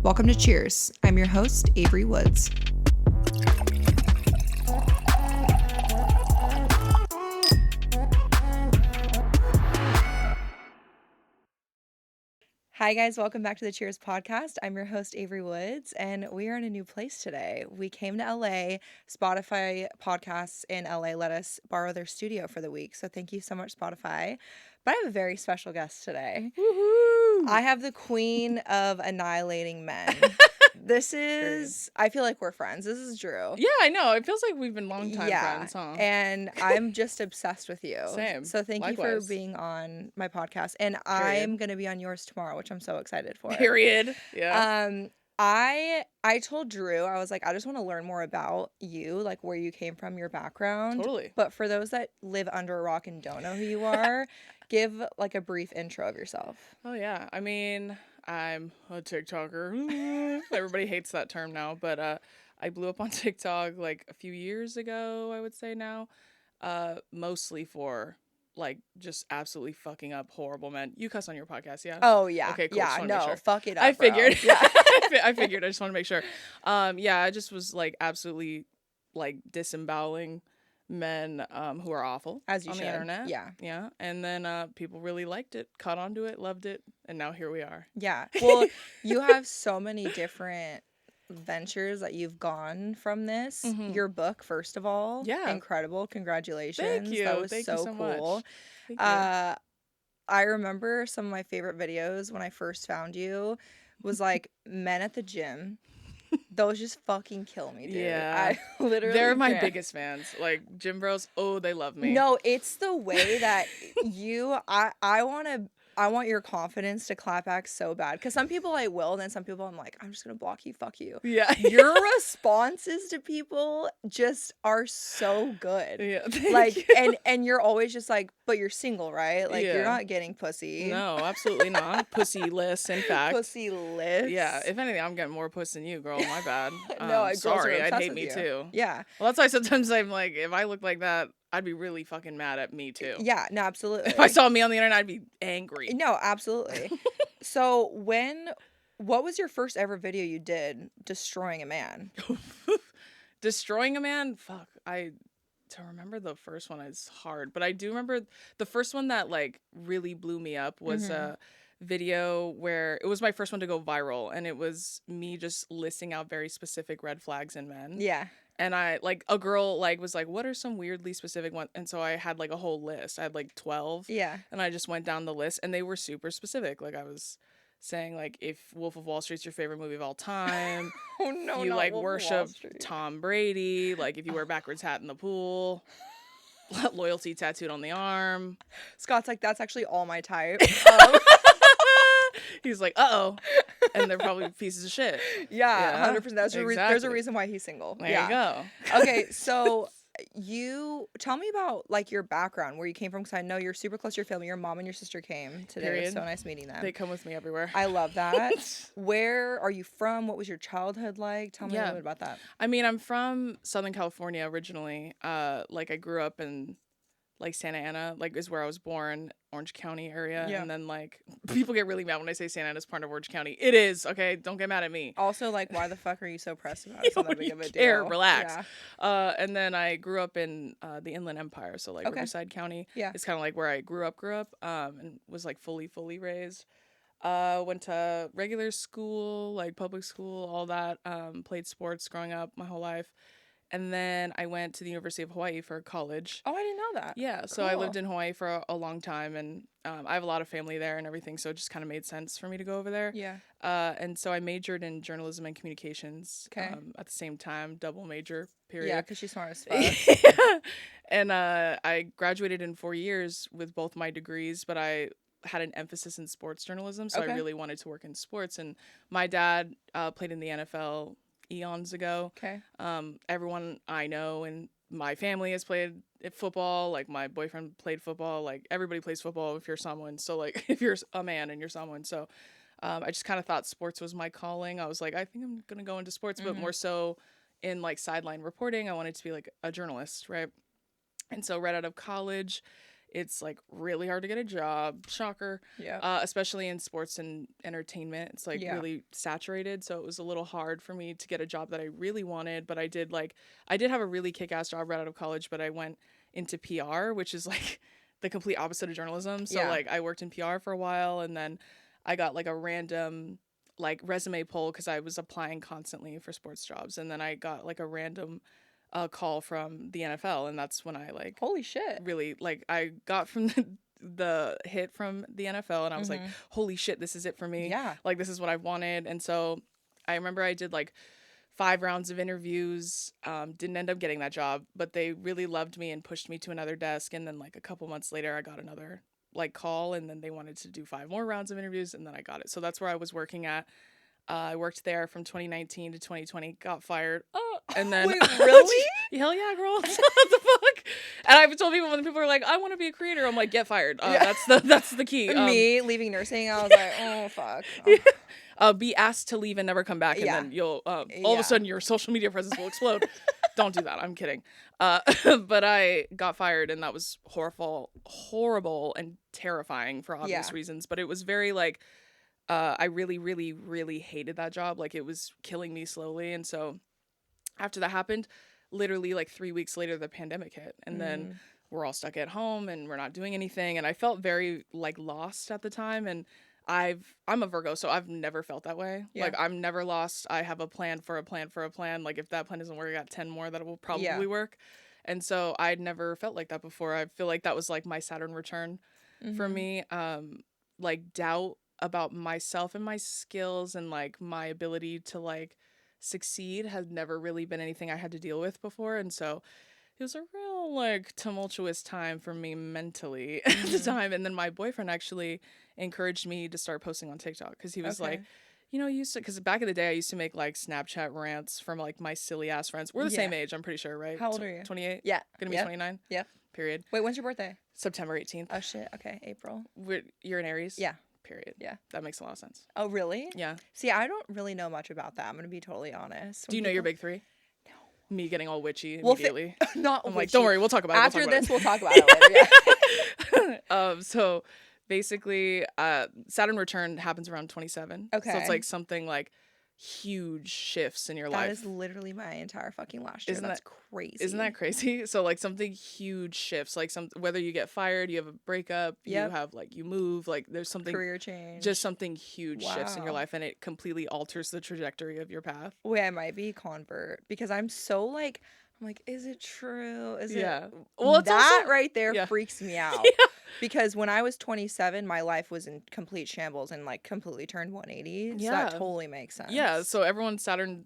Welcome to Cheers. I'm your host, Avery Woods. Hi guys, welcome back to the Cheers podcast. I'm your host, Avery Woods, and we are in a new place today. We came to LA. Spotify podcasts in LA let us borrow their studio for the week, so thank you so much, Spotify. But I have a very special guest today. Woohoo! I have the queen of annihilating men. This is, I feel like we're friends. This is Drew. Yeah, I know. It feels like we've been longtime friends, huh? And I'm just obsessed with you. Same. So thank you Likewise. for being on my podcast. And I'm going to be on yours tomorrow, which I'm so excited for. Period. Yeah. I told Drew, I was like, I just want to learn more about you, like where you came from, your background. Totally. But for those that live under a rock and don't know who you are, give like a brief intro of yourself. Oh, yeah. I mean, I'm a TikToker. Everybody hates that term now, but I blew up on TikTok like a few years ago, I would say now, mostly for like just absolutely fucking up horrible men. You cuss on your podcast, yeah? Oh, yeah. Okay, cool. Yeah, no, sure. fuck it up, I figured. Bro. Yeah. I figured. I just want to make sure. Yeah, I just was like absolutely like disemboweling men who are awful As you on should. the internet. Yeah. And then people really liked it, caught on to it, loved it, and now here we are. Yeah. Well, you have so many different ventures that you've gone from this. Mhm. Your book, first of all, Yeah. incredible. Congratulations. Thank you. That was Thank so you so cool. much. Thank you. I remember some of my favorite videos when I first found you was like men at the gym. Those just fucking kill me, dude. Yeah. I literally They're my can't. biggest fans. Like gym bros, oh, they love me. No, it's the way that I want your confidence to clap back so bad. Because some people I will, and then some people I'm like, I'm just gonna block you, fuck you. Yeah. Your responses to people just are so good. Yeah. Like you. and you're always just like, but you're single, right? Like you're Yeah. not getting pussy. No, absolutely not. Pussy-less, in fact. Pussy-less. Yeah, if anything, I'm getting more puss than you, girl. My bad. No, girls are sorry, I'd obsessed hate with me you. too. Yeah. Well, that's why sometimes I'm like, if I look like that, I'd be really fucking mad at me too. Yeah, no, absolutely. If I saw me on the internet, I'd be angry. No, absolutely. So what was your first ever video you did destroying a man? Destroying a man? Fuck. To remember the first one is hard, but I do remember the first one that like really blew me up was a video where it was my first one to go viral, and it was me just listing out very specific red flags in men. Yeah. And I like a girl like was like, what are some weirdly specific ones? And so I had like a whole list. I had like 12. Yeah. And I just went down the list, and they were super specific. Like I was saying like if Wolf of Wall Street's your favorite movie of all time. Oh no, if you not like Wolf of Wall worship Street. Tom Brady, like if you wear backwards hat in the pool, loyalty tattooed on the arm. Scott's like, that's actually all my type. He's like, uh-oh. And they're probably pieces of shit. Yeah, 100%. There's a exactly. reason why he's single. There Yeah. you go. Okay, so you tell me about like your background, where you came from, because I know you're super close to your family. Your mom and your sister came today. It was Period. so nice meeting them. They come with me everywhere. I love that. Where are you from? What was your childhood like? Tell me a little bit about that. I mean, I'm from Southern California originally. Like I grew up in like Santa Ana, like is where I was born, Orange County area. Yeah. And then like people get really mad when I say Santa Ana's part of Orange County. It is, okay? Don't get mad at me. Also, like, why the fuck are you so pressed about it? It's not that big of a Care, deal. relax. Yeah. And then I grew up in the Inland Empire, so like Riverside County. Yeah. It's kind of like where I grew up, and was like fully raised. Went to regular school, like public school, all that. Played sports growing up my whole life. And then I went to the University of Hawaii for college. Oh, I didn't know that. Yeah, so I lived in Hawaii for a long time, and I have a lot of family there and everything, so it just kind of made sense for me to go over there. Yeah. And so I majored in journalism and communications. Okay. At the same time, double major, period. Yeah, because she's smart as fuck. Yeah. And I graduated in 4 years with both my degrees, but I had an emphasis in sports journalism, so I really wanted to work in sports. And my dad played in the NFL eons ago. Okay. Everyone I know in my family has played football. Like my boyfriend played football. Like everybody plays football if you're someone. So like if you're a man and you're someone. So I just kind of thought sports was my calling. I was like, I think I'm gonna go into sports, but more so in like sideline reporting. I wanted to be like a journalist, right? And so right out of college, it's like really hard to get a job. Shocker. Yeah. Especially in sports and entertainment. It's like Yeah. really saturated. So it was a little hard for me to get a job that I really wanted. But I did have a really kick-ass job right out of college, but I went into PR, which is like the complete opposite of journalism. So Yeah. like I worked in PR for a while, and then I got like a random like resume poll because I was applying constantly for sports jobs, and then I got like a random call from the NFL, and that's when I like Holy shit. really like I got from the hit from the NFL, and I was like, holy shit, this is it for me. Yeah. Like this is what I wanted. And so I remember I did like 5 rounds of interviews, didn't end up getting that job, but they really loved me and pushed me to another desk. And then like a couple months later I got another like call, and then they wanted to do 5 more rounds of interviews, and then I got it. So that's where I was working at. I worked there from 2019 to 2020, got fired. And then Wait, really? Hell yeah, girl. What the fuck? And I've told people, when people are like, I want to be a creator, I'm like, get fired. That's the key. Me leaving nursing, I was like, oh fuck. Be asked to leave and never come back, and then you'll all of a sudden your social media presence will explode. Don't do that. I'm kidding. But I got fired, and that was horrible and terrifying for obvious reasons. But it was very like, I really, really, really hated that job. Like it was killing me slowly. And so after that happened, literally like 3 weeks later, the pandemic hit, and then we're all stuck at home and we're not doing anything. And I felt very like lost at the time. And I'm a Virgo, so I've never felt that way. Yeah. Like I'm never lost. I have a plan for a plan for a plan. Like if that plan doesn't work, I got 10 more that will probably work. And so I'd never felt like that before. I feel like that was like my Saturn return for me. Like doubt about myself and my skills and like my ability to like succeed had never really been anything I had to deal with before. And so it was a real like tumultuous time for me mentally at the time. And then my boyfriend actually encouraged me to start posting on TikTok, because he was like, you know, because back in the day I used to make like Snapchat rants from like my silly ass friends. We're the same age, I'm pretty sure, right? How old are you? 28? Yeah. Gonna be 29? Yeah. Period. Wait, when's your birthday? September 18th. Oh shit. Okay, April. You're an Aries? Yeah. Period. Yeah. That makes a lot of sense. Oh really? Yeah. See, I don't really know much about that. I'm gonna be totally honest. Do you know your big 3? No. Me getting all witchy Well, immediately. Not I'm witchy. like, don't worry, we'll talk about it. After this, we'll talk about it later. Yeah. So basically, Saturn return happens around 27. Okay. So it's like something like huge shifts in your life. That is literally my entire fucking last year. That's crazy. Isn't that crazy? So like something huge shifts, like whether you get fired, you have a breakup, you have like you move, like there's something career change, just something huge shifts in your life, and it completely alters the trajectory of your path. Wait, I might be convert, because I'm so like, I'm like, is it true? Is it? Well, it's that also, right there freaks me out. Because when I was 27, my life was in complete shambles and like completely turned 180. So that totally makes sense. Yeah. So everyone's Saturn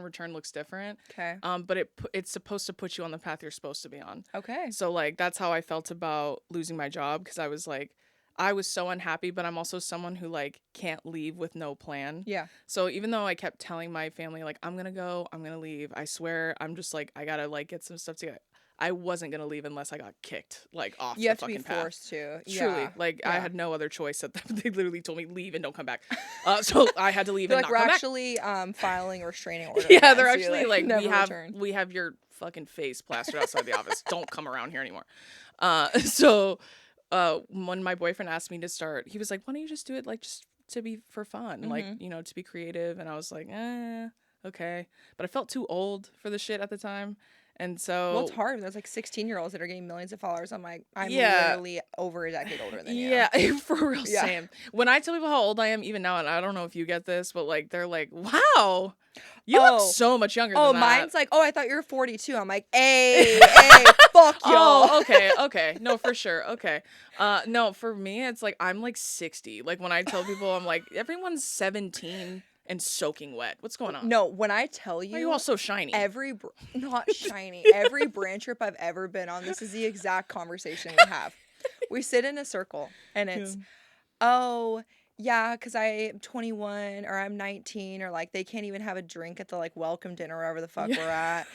return looks different. Okay. But it's supposed to put you on the path you're supposed to be on. Okay. So like that's how I felt about losing my job, because I was like, I was so unhappy, but I'm also someone who like can't leave with no plan. Yeah. So even though I kept telling my family like I'm gonna leave, I swear I'm just like I gotta like get some stuff together. I wasn't gonna leave unless I got kicked like off the fucking path. You have to be forced to. Truly, like I had no other choice. They literally told me leave and don't come back. So I had to leave and not come back. We're actually filing a restraining order. Yeah, they're actually like we have your fucking face plastered outside the office. Don't come around here anymore. So when my boyfriend asked me to start, he was like, why don't you just do it like just to be for fun, like, you know, to be creative. And I was like, okay. But I felt too old for the shit at the time. And so well, it's hard. There's like 16-year-olds that are getting millions of followers. I'm like, I'm literally over a decade older than you. Yeah, for real, same. When I tell people how old I am, even now, and I don't know if you get this, but like they're like, wow, you look so much younger than that. Oh, mine's like, oh, I thought you were 42. I'm like, hey, fuck y'all. Oh, okay. No, for sure. Okay. No, for me, it's like, I'm like 60. Like when I tell people, I'm like, everyone's 17 and soaking wet. What's going on? No, when I tell you, why are you all so shiny? Not shiny. Every brand trip I've ever been on, this is the exact conversation we have. We sit in a circle and it's, oh, yeah, because I'm 21 or I'm 19, or like they can't even have a drink at the like welcome dinner or wherever the fuck we're at.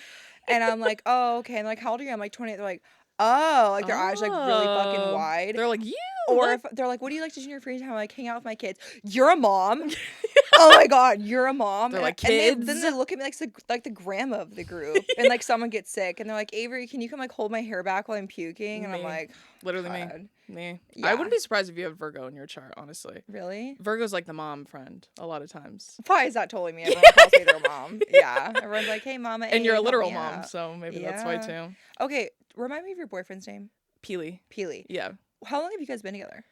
And I'm like, oh, okay. And like, how old are you? I'm like 28. They're like, Oh, like their eyes like really fucking Oh. wide. They're like, "You Or look." if they're like, "What do you like to do in your free time?" I'm like, "Hang out with my kids." "You're a mom?" "Oh my god, you're a mom?" They're like, And then "Kids." they look at me like the grandma of the group, and like someone gets sick, and they're like, "Avery, can you come like hold my hair back while I'm puking?" And I'm Me. like, Literally me. God, Me. I yeah, wouldn't be surprised if you have Virgo in your chart, honestly. really? Virgo's like the mom friend a lot of times. Why is that totally me? Everyone calls me their mom. Yeah, everyone's like, "Hey, Mama And you're a Abe, help literal me mom, out." so maybe that's why Yeah. too. Okay, remind me of your boyfriend's name. Peely. Peely. Yeah. How long have you guys been together?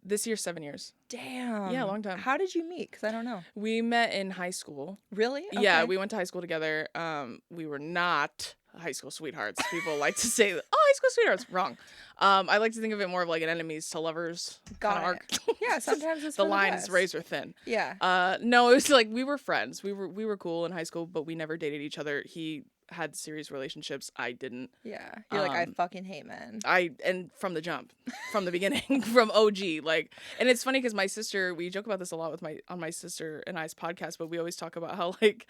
This year's 7 years. Yeah, Damn. long time. How did you meet? Because I don't know. We met in high school. Really? Yeah, Okay. we went to high school together. We were not high school sweethearts. People like to say, "Oh, high school sweethearts." Wrong. I like to think of it more of like an enemies to lovers kind of Got arc. it. Yeah, sometimes it's The for the line's best. razor thin. Yeah. No, it was like we were friends. We were cool in high school, but we never dated each other. He had serious relationships. I didn't. Yeah. You're like, I Um, fucking hate men. and from the jump, from the beginning, from OG, like, and it's funny because my sister, we joke about this a lot with my sister and I's podcast, but we always talk about how like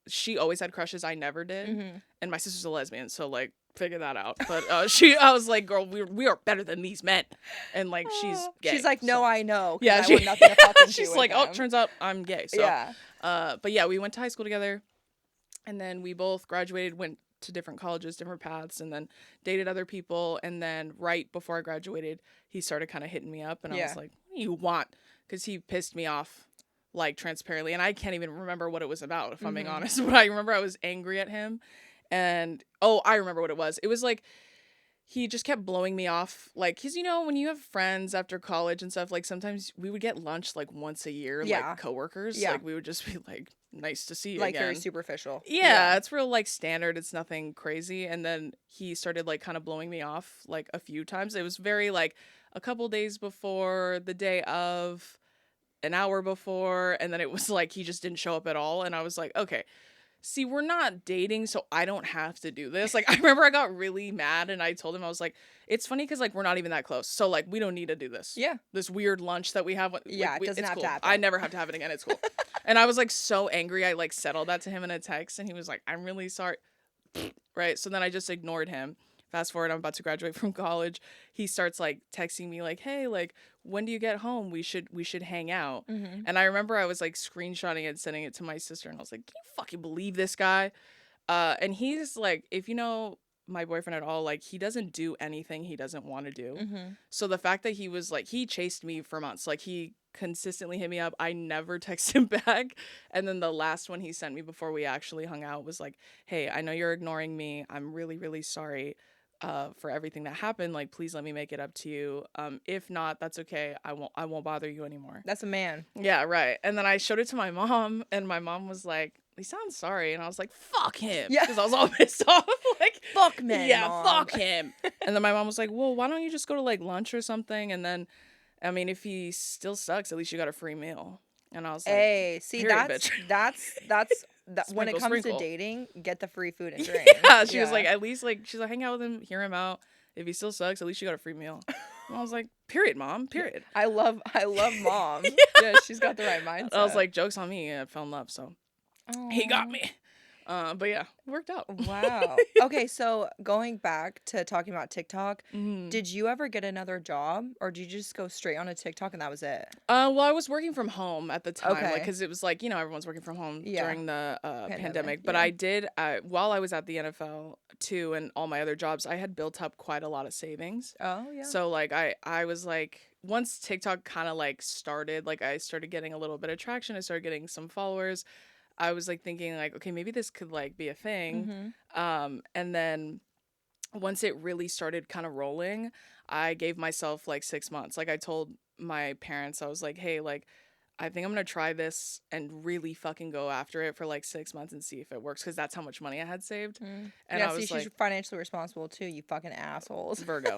she always had crushes, I never did, Mm-hmm. and my sister's a lesbian, so like figure that out. But I was like, girl, we are better than these men, and like she's gay. She's like, no, so. I know. Yeah, I want nothing to fucking do she's with like, oh, them. turns out I'm gay. So, Yeah. but yeah, we went to high school together. And then we both graduated, went to different colleges, different paths, and then dated other people. And then right before I graduated, he started kind of hitting me up. And I Yeah. was like, what do you want? Because he pissed me off, like, transparently. And I can't even remember what it was about, if I'm being honest. But I remember I was angry at him. And, oh, I remember what it was. It was like, he just kept blowing me off, like, because, you know, when you have friends after college and stuff, like, sometimes we would get lunch, like, once a year, Yeah. like, coworkers. Yeah. Like, we would just be like, nice to see you Like again. very superficial. Yeah, it's real, like, standard. It's nothing crazy. And then he started, like, kind of blowing me off, like, a few times. It was very, like, a couple days before, the day of, an hour before, and then it was, like, he just didn't show up at all. And I was like, okay. See, we're not dating, so I don't have to do this. Like, I remember I got really mad and I told him, I was like, it's funny because, like, we're not even that close. So, like, we don't need to do this. Yeah. This weird lunch that we have. Like, Yeah, it doesn't it's have to cool. happen. I never have to have it again. It's cool. And I was, like, so angry. I, like, said all that to him in a text and he was like, I'm really sorry. Right? So then I just ignored him. Fast forward, I'm about to graduate from college. He starts, like, texting me, like, hey, like, when do you get home? We should hang out. And I remember I was, like, screenshotting it and sending it to my sister. And I was like, can you fucking believe this guy? And he's, like, if you know my boyfriend at all, like, he doesn't do anything he doesn't want to do. So the fact that he was, like, he chased me for months. Like, he consistently hit me up. I never texted him back. And then the last one he sent me before we actually hung out was like, hey, I know you're ignoring me. I'm really, really sorry for everything that happened. Like, please let me make it up to you. If not, that's okay. I won't bother you anymore. That's a man. Yeah, right. And then I showed it to my mom and my mom was like, he sounds sorry. And I was like, fuck him. Yeah. Because I was all pissed off. Like, Fuck men, yeah, Mom. fuck him. And then my mom was like, well, why don't you just go to like lunch or something? And then, I mean, if he still sucks, at least you got a free meal. And I was like, Hey, see, period, that's bitch. that when it Sprinkle, comes sprinkle. to dating, get the free food and drink. Yeah, she was like, at least, like, she's like, hang out with him, hear him out. If he still sucks, at least you got a free meal. And I was like, period, mom, period. I love mom. Yeah, she's got the right mindset. I was like, joke's on me. I fell in love, so he got Aw. me. But yeah, it worked out. Wow. Okay, so going back to talking about TikTok, Mhm. did you ever get another job or did you just go straight on to TikTok and that was it? Well, I was working from home at the time, like, Okay. because it was like, you know, everyone's working from home Yeah. during the pandemic. But yeah. I did, while I was at the NFL too, and all my other jobs, I had built up quite a lot of savings. Oh, yeah. So like, I was like, once TikTok kind of like started, like I started getting a little bit of traction. I started getting some followers. I was like thinking like, okay, maybe this could like be a thing. And then once it really started kind of rolling, I gave myself like 6 months. Like I told my parents, I was like, hey, like, I think I'm gonna try this and really fucking go after it for like 6 months and see if it works, because that's how much money I had saved. And yeah, I see, was she's like, financially responsible too, you fucking assholes. Virgo.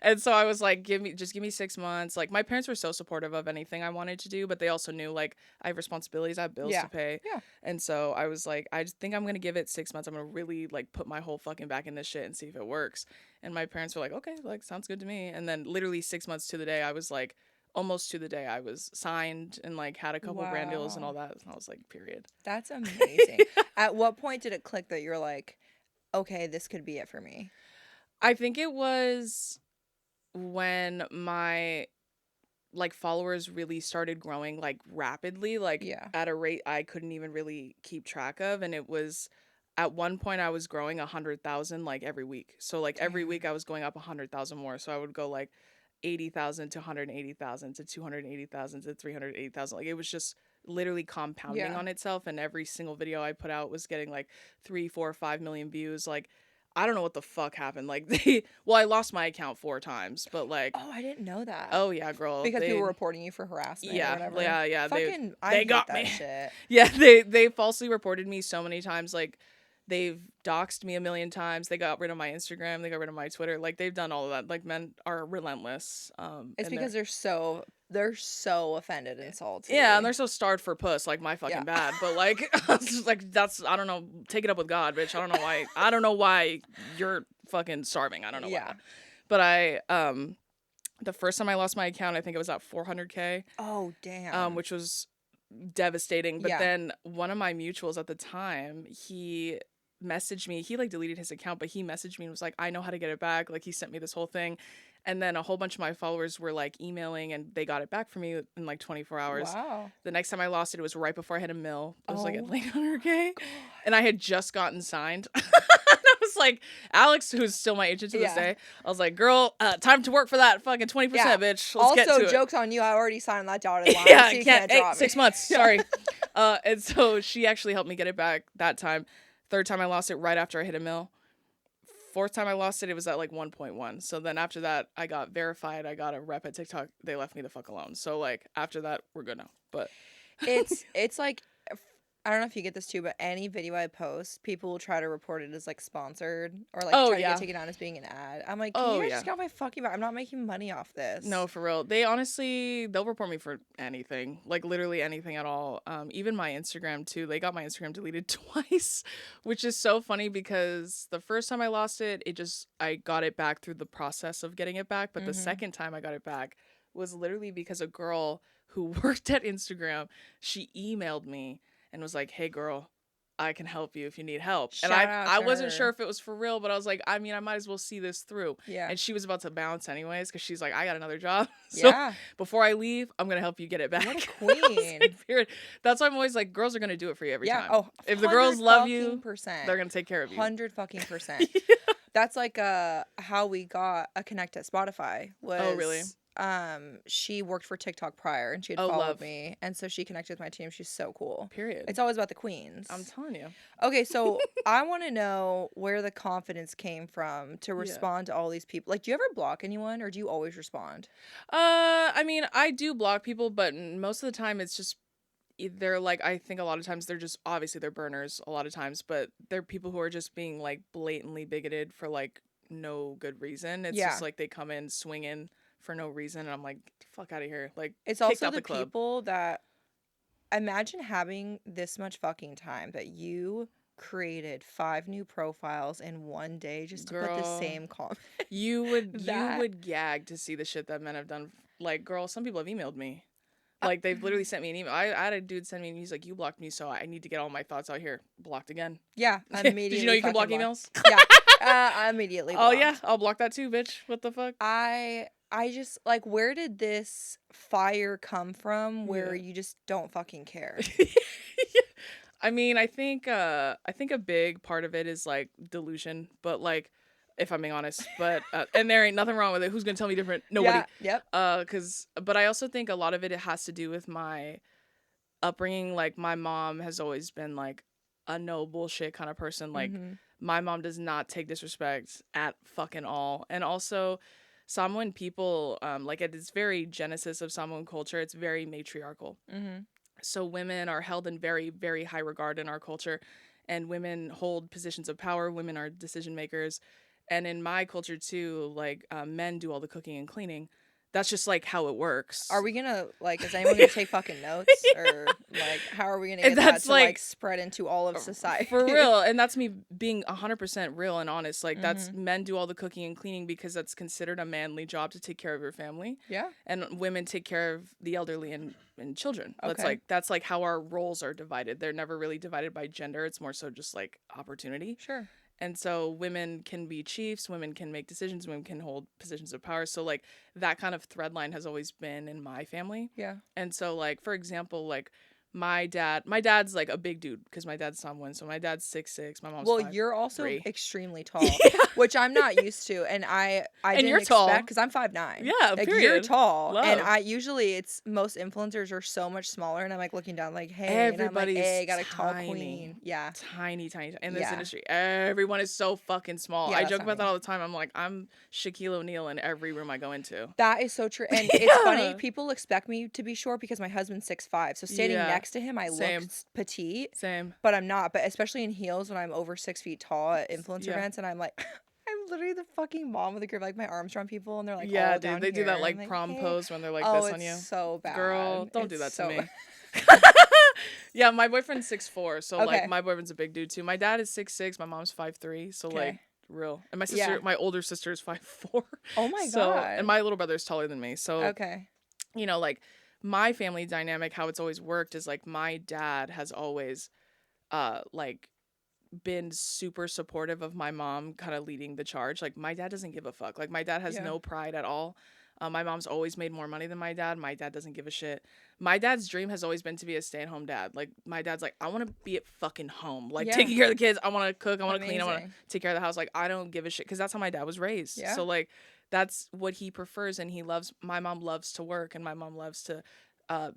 And so I was like, give me 6 months. Like my parents were so supportive of anything I wanted to do, but they also knew like I have responsibilities, I have bills to pay. Yeah. And so I was like, I just think I'm gonna give it 6 months. I'm gonna really like put my whole fucking back in this shit and see if it works. And my parents were like, okay, like sounds good to me. And then literally 6 months to the day, I was like, almost to the day, I was signed and like had a couple brand deals and all that. And I was like, period. That's amazing. At what point did it click that you're like, okay, this could be it for me? I think it was when my like followers really started growing like rapidly, like Yeah. at a rate I couldn't even really keep track of. And it was at one point I was growing 100,000 like every week. So like every week Damn. I was going up 100,000 more. So I would go like 80,000 to 180,000 to 280,000 to 380,000. Like it was just literally compounding Yeah. on itself. And every single video I put out was getting like 3, 4, 5 million views. Like I don't know what the fuck happened. Like well, I lost my account 4 times, but like, Oh, I didn't know that. oh yeah, girl, Because people were reporting you for harassment or yeah, whatever. yeah, Fucking, I they hate got me. that shit. Yeah, they falsely reported me so many times. Like they've doxed me a million times. They got rid of my Instagram. They got rid of my Twitter. Like they've done all of that. Like men are relentless. It's And because they're so offended and salty. yeah, and they're so starved for puss, like my Yeah. fucking bad. But like, it's just like that's I don't know. Take it up with God, bitch. I don't know why. I don't know why you're fucking starving. I don't know Yeah. why. But the first time I lost my account, I think it was at 400K, Oh, damn. which was devastating. But Yeah. then one of my mutuals at the time, he messaged me. He like deleted his account, but he messaged me and was like, I know how to get it back. Like he sent me this whole thing. And then a whole bunch of my followers were like emailing and they got it back for me in like 24 hours. Wow. The next time I lost it, it was right before I hit a mill. It was like at Oh, like 100K. God. And I had just gotten signed. And I was like, Alex, who's still my agent to this Yeah. day, I was like, girl, time to work for that fucking 20%, Yeah. bitch. Let's get to Also, it. joke's on you. I already signed that dotted line, Yeah, so you can't hey, drop me. 6 months. Yeah. Sorry. And so she actually helped me get it back that time. Third time I lost it right after I hit a mill. Fourth time I lost it, it was at like 1.1. So then after that, I got verified. I got a rep at TikTok. They left me the fuck alone. So like after that, we're good now. But It's like, I don't know if you get this too, but any video I post, people will try to report it as like sponsored or like oh try to yeah, get taken down as being an ad. I'm like, can oh you guys yeah. just get off my fucking back? I'm not making money off this. No, for real. They honestly, they'll report me for anything, like literally anything at all. Even my Instagram too. They got my Instagram deleted twice, which is so funny because the first time I lost it, I got it back through the process of getting it back. But the second time I got it back was literally because a girl who worked at Instagram, she emailed me and was like, "Hey, girl, I can help you if you need help." And Shout out I to wasn't her. sure if it was for real, but I was like, I mean, I might as well see this through. Yeah. And she was about to bounce anyways because she's like, I got another job. So Yeah. before I leave, I'm going to help you get it back. What a I was queen. like, period. That's why I'm always like, girls are going to do it for you every Yeah. time. Oh, If the girls love you, 100%. they're going to take care of you. 100%. That's like how we got a connect at Spotify was Oh, really? She worked for TikTok prior and she had Oh, followed love. me, and so she connected with my team. She's so cool. Period. It's always about the queens. I'm telling you. Okay, so I want to know where the confidence came from to Yeah. respond to all these people. Like, do you ever block anyone or do you always respond? I mean, I do block people, but most of the time it's just they're like, I think a lot of times they're just obviously they're burners a lot of times, but they're people who are just being like blatantly bigoted for like no good reason. It's Yeah. just like they come in swinging for no reason, and I'm like, get the fuck out of here. Like, It's kicked also out the club. people that imagine having this much fucking time that you created 5 new profiles in one day just to put the Girl, same comment. You That- would gag to see the shit that men have done. Like, girl, some people have emailed me. Like, they've literally sent me an email. I had a dude send me, and he's like, "You blocked me, so I need to get all my thoughts out here." Blocked again. Yeah, immediately. Did you know you can block fucking emails? Yeah, I immediately. Oh Blocked. yeah, I'll block that too, bitch. What the fuck? I just like, where did this fire come from where Yeah. you just don't fucking care? I mean, I think a big part of it is like delusion, but like, if I'm being honest, but and there ain't nothing wrong with it. Who's gonna tell me different? Nobody. Yeah, yep. But I also think a lot of it has to do with my upbringing. Like, my mom has always been like a no bullshit kind of person. Like, Mhm. my mom does not take disrespect at fucking all. And also, Samoan people, like at its very genesis of Samoan culture, it's very matriarchal. Mhm. So women are held in very, very high regard in our culture, and women hold positions of power. Women are decision makers. And in my culture too, like, men do all the cooking and cleaning. That's just like how it works. Are we gonna like? Is anyone gonna take fucking notes, or like, how are we gonna And get that that's to like like- spread into all of society? For real, and that's me being 100% real and honest. Like, that's Mm-hmm. men do all the cooking and cleaning because that's considered a manly job to take care of your family, Yeah. and women take care of the elderly and children. Okay. That's like how our roles are divided. They're never really divided by gender. It's more so just like opportunity. Sure. And so women can be chiefs, women can make decisions, women can hold positions of power. So like that kind of thread line has always been in my family. Yeah. And so like for example, like my dad's like a big dude because my dad's Samoan. So my dad's 6'6", my mom's Well, five you're also three. extremely tall, Yeah. which I'm not used to, and I And didn't you're expect tall. because I'm 5'9". Yeah, Like you're period. tall, and Love. I usually it's most influencers are so much smaller, and I'm like looking down like, hey, and I'm like, Everybody's hey, got a tall tiny. queen. Yeah, Tiny in this yeah, industry. Everyone is so fucking small. yeah. I That's joke not about that me. all the time. I'm like, I'm Shaquille O'Neal in every room I go into. That is so true, and it's funny. Yeah. People expect me to be short because my husband's 6'5", so standing Yeah. next to him, I look Same. petite, Same. but I'm not. But especially in heels when I'm over 6 feet tall at influencer Yeah. events, and I'm like, I'm literally the fucking mom of the group. Like my arms around people, and they're like Yeah, all dude. down They do that here. I'm like like, prom hey, pose when they're like oh, this on it's you. so Girl, bad. don't do It's that to so me. Yeah, my boyfriend's 6'4", so like okay. my boyfriend's a big dude too. My dad is 6'6", my mom's 5'3", so like Okay. real. And my Yeah. sister, my older sister is 5'4". Oh my So, and god. my little brother is taller than me. So, Okay. you know, like my family dynamic, how it's always worked is like my dad has always like been super supportive of my mom kind of leading the charge. Like my dad doesn't give a fuck. Like my dad has Yeah. no pride at all. My mom's always made more money than my dad. My dad doesn't give a shit. My dad's dream has always been to be a stay-at-home dad. Like my dad's like, I want to be at fucking home, like Yeah. taking care of the kids. I want to cook. I want to clean. I want to Amazing. take care of the house. Like I don't give a shit because that's how my dad was raised. Yeah. So like that's what he prefers, and he loves. My mom loves to work, and my mom loves to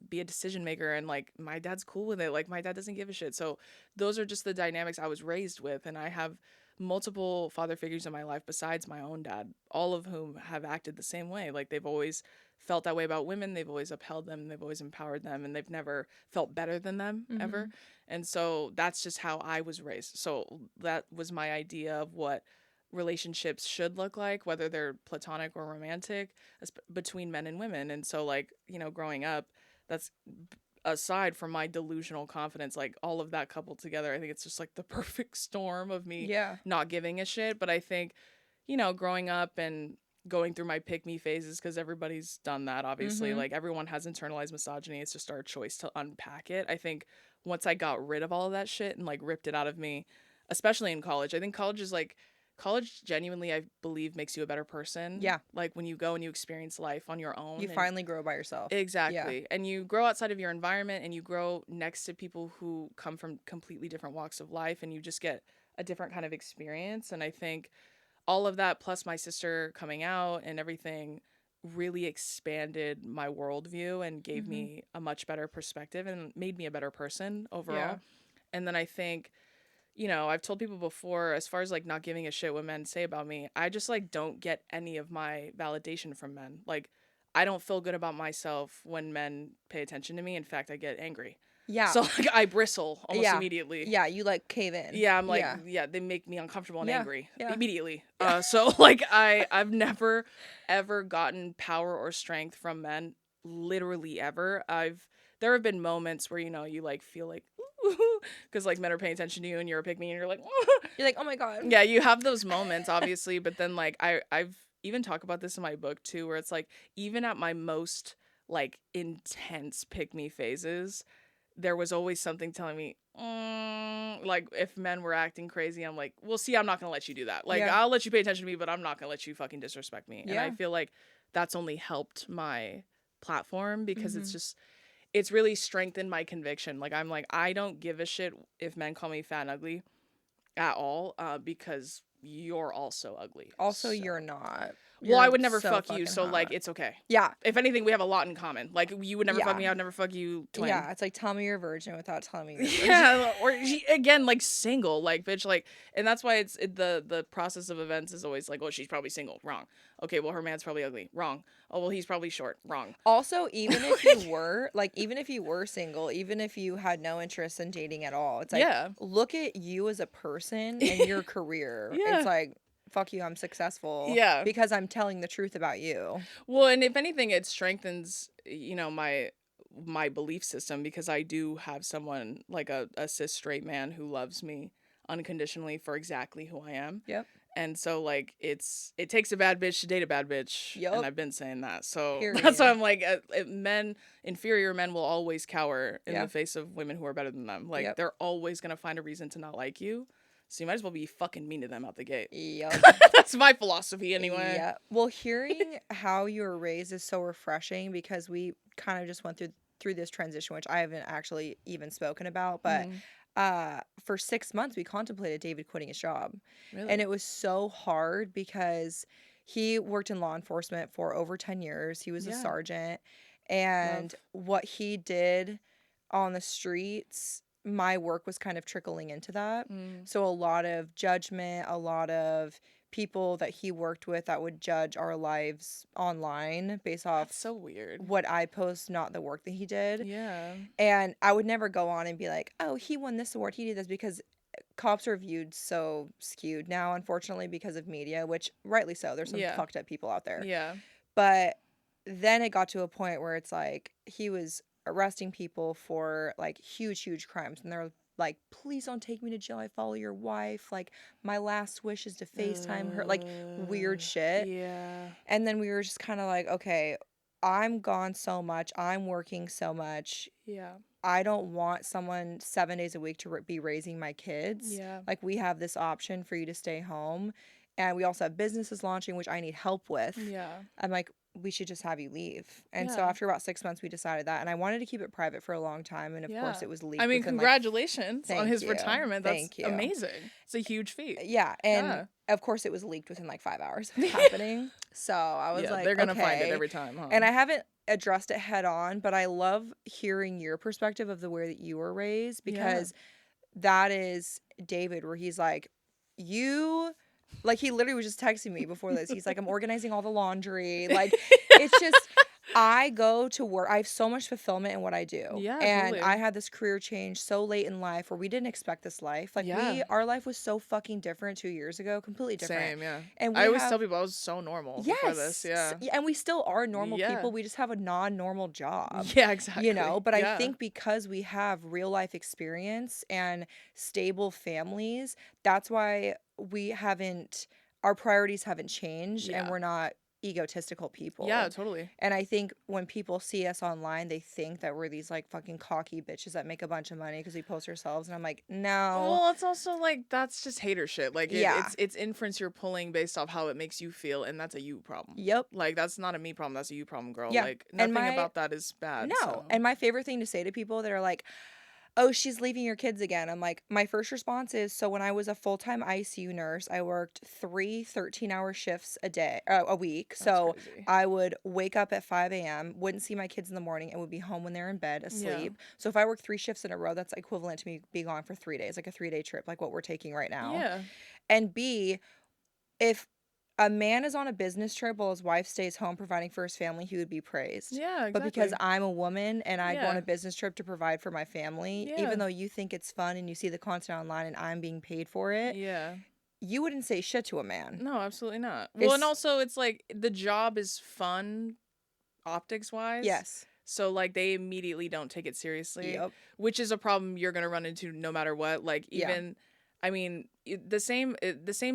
be a decision maker, and like my dad's cool with it. Like my dad doesn't give a shit. So those are just the dynamics I was raised with, and I have multiple father figures in my life besides my own dad, all of whom have acted the same way. Like they've always felt that way about women, they've always upheld them, they've always empowered them, and they've never felt better than them ever. Mhm. And so that's just how I was raised. So that was my idea of what relationships should look like, whether they're platonic or romantic, between men and women. And so like, you know, growing up, that's aside from my delusional confidence, like all of that coupled together, I think it's just like the perfect storm of me Yeah. not giving a shit. But I think, you know, growing up and going through my pick me phases, because everybody's done that, obviously, Mhm. like everyone has internalized misogyny. It's just our choice to unpack it. I think once I got rid of all of that shit and like ripped it out of me, especially in college, I think college is like, college genuinely, I believe, makes you a better person. Yeah. Like when you go and you experience life on your You own and finally grow by yourself. Yeah. exactly. And you grow outside of your environment and you grow next to people who come from completely different walks of life, and you just get a different kind of experience. And I think all of that plus my sister coming out and everything really expanded my worldview and gave Mhm. me a much better perspective and made me a better person Yeah. overall. And then I think, you know, I've told people before, as far as like not giving a shit what men say about me, I just like don't get any of my validation from men. Like, I don't feel good about myself when men pay attention to me. In fact, I get angry. Yeah. So like I bristle almost Yeah. immediately. Yeah. You like cave in. Yeah, I'm like, Yeah. yeah, they make me uncomfortable and Yeah. angry Yeah. immediately. Yeah. So like I've never ever gotten power or strength from men, literally ever. There have been moments where, you know, you like feel like because like men are paying attention to you and you're a pick me and you're like You're like, oh my god. yeah, you have those moments obviously, but then like I've even talked about this in my book too, where it's like even at my most like intense pick me phases, there was always something telling me, like if men were acting crazy, I'm like, well, see, I'm not gonna let you do that. Like, Yeah. I'll let you pay attention to me, but I'm not gonna let you fucking disrespect me. And I Yeah. feel like that's only helped my platform because Mhm. it's really strengthened my conviction. Like, I'm like, I don't give a shit if men call me fat and ugly at all, because you're also ugly. Also, So, you're not. well, I You're would never so fuck you, fucking so like, hot. it's okay. Yeah. If anything, we have a lot in common. Like, you would never fuck Yeah. me, I would never fuck you, twin. Yeah. It's like tell me you're a virgin without telling me you're a virgin. Yeah, or again, like single, like bitch, like, and that's why the process of events is always like, oh, she's probably single, wrong. Okay, well, her man's probably ugly, wrong. Oh, well, he's probably short, wrong. Also, even if you were single, even if you had no interest in dating at all, it's like Yeah, look at you as a person and your career. It's yeah, like fuck you, I'm successful yeah. because I'm telling the truth about you. Well, and if anything, it strengthens, you know, my belief system because I do have someone like a cis straight man who loves me unconditionally for exactly who I am. Yep. And so like it takes a bad bitch to date a bad bitch, and Yep. I've been saying that. So that's why Period. I'm like inferior men will always cower in Yeah. the face of women who are better than them. Like Yep. they're always going to find a reason to not like you. So you might as well be fucking mean to them out the gate. Yep. That's my philosophy anyway. Yeah. Well, hearing how you were raised is so refreshing because we kind of just went through this transition, which I haven't actually even spoken about. But Mhm. for 6 months, we contemplated David quitting his job, and Really? it was so hard because he worked in law enforcement for over 10 years. He was a Yeah. sergeant, Love. and what he did on the streets, my work was kind of trickling into that. Mm. So a lot of judgment, a lot of people that he worked with that would judge our lives online based That's off so weird. what I post, not the work that he did. Yeah. And I would never go on and be like, oh, he won this award, he did this, because cops are viewed so skewed now, unfortunately, because of media, which rightly so. There's some Yeah. fucked up people out there. Yeah. But then it got to a point where it's like he was arresting people for like huge, huge crimes. And they're like, please don't take me to jail. I follow your wife. Like, my last wish is to FaceTime her. Like, weird shit. Yeah. And then we were just kind of like, okay, I'm gone so much. I'm working so much. Yeah. I don't want someone 7 days a week to be raising my kids. Yeah. Like, we have this option for you to stay home. And we also have businesses launching, which I need help with. Yeah. I'm like, we should just have you leave. And so Yeah. after about 6 months, we decided that. And I wanted to keep it private for a long time. And of course, Yeah. it was I leaked mean, within like, congratulations on thank his you. retirement. That's Thank you. amazing. It's a huge feat. Yeah. And Yeah. of course, it was leaked within like 5 hours of happening. So I was Yeah, like, they're gonna okay. find it every time, huh? And I haven't addressed it head on, but I love hearing your perspective of the way that you were raised, because that is David, where he's like, you, like, he literally was just texting me before this. He's like, I'm organizing all the laundry. Like, it's just, I go to work. I have so much fulfillment in what I do. Yeah, And totally. I had this career change so late in life where we didn't expect this life. Like, Yeah. our life was so fucking different 2 years ago, completely different. Same, yeah. And we I always have, tell people I was so normal before this. yes, Yeah. and we still are normal Yeah. people. We just have a non-normal job. Yeah, exactly. You know, but I Yeah. think because we have real life experience and stable families, that's why our priorities haven't changed, and Yeah. we're not egotistical people. Yeah, totally. And I think when people see us online, they think that we're these like fucking cocky bitches that make a bunch of money because we post ourselves. And I'm like, no. Well, it's also like that's just hater shit. Like Yeah. it's inference you're pulling based off how it makes you feel, and that's a you problem. Yep. Like that's not a me problem. That's a you problem, girl. Yeah. Like And nothing about that is bad. No. So. And my favorite thing to say to people that are like, oh, she's leaving your kids again. I'm like, my first response is, so when I was a full-time ICU nurse, I worked 3 13-hour shifts a week. That's So crazy. I would wake up at 5 a.m., wouldn't see my kids in the morning, and would be home when they're in bed asleep. Yeah. So if I work 3 shifts in a row, that's equivalent to me being gone for 3 days, like a 3-day trip, like what we're taking right now. Yeah. And B, if a man is on a business trip while his wife stays home providing for his family, he would be praised. Yeah, exactly. But because I'm a woman and I go on Yeah. a business trip to provide for my family, Yeah. even though you think it's fun and you see the content online and I'm being paid for it, Yeah. you wouldn't say shit to a man. No, absolutely not. Well, and It's- also it's like the job is fun optics wise. Yes. So like they immediately don't take it seriously, Yep. which is a problem you're going to run into no matter what. Like Yeah. even I mean, the same